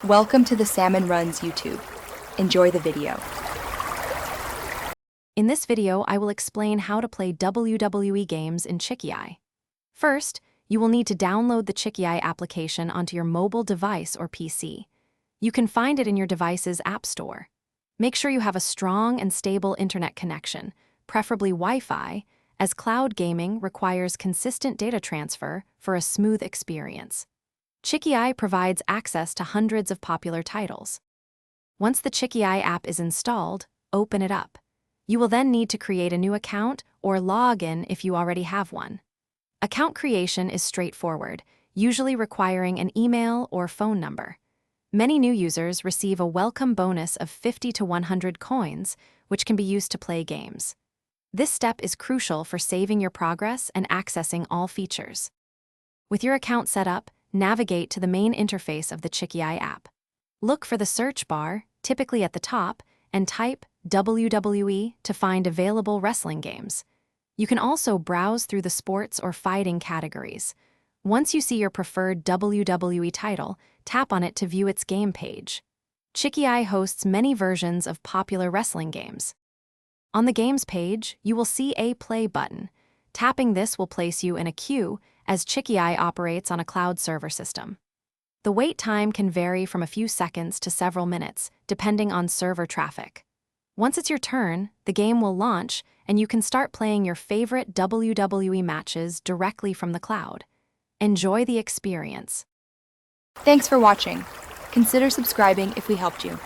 Welcome to the Salmon Runs YouTube. Enjoy the video. In this video, I will explain how to play WWE games in Chikii. First, you will need to download the Chikii application onto your mobile device or PC. You can find it in your device's app store. Make sure you have a strong and stable internet connection, preferably Wi-Fi, as cloud gaming requires consistent data transfer for a smooth experience. Chikii provides access to hundreds of popular titles. Once the Chikii app is installed, open it up. You will then need to create a new account or log in if you already have one. Account creation is straightforward, usually requiring an email or phone number. Many new users receive a welcome bonus of 50 to 100 coins, which can be used to play games. This step is crucial for saving your progress and accessing all features. With your account set up, navigate to the main interface of the Chikii app. Look for the search bar, typically at the top, and type WWE to find available wrestling games. You can also browse through the sports or fighting categories. Once you see your preferred WWE title, tap on it to view its game page. Chikii hosts many versions of popular wrestling games. On the games page, you will see a play button. Tapping this will place you in a queue, as Chikii operates on a cloud server system. The wait time can vary from a few seconds to several minutes, depending on server traffic. Once it's your turn, the game will launch, and you can start playing your favorite WWE matches directly from the cloud. Enjoy the experience. Thanks for watching. Consider subscribing if we helped you.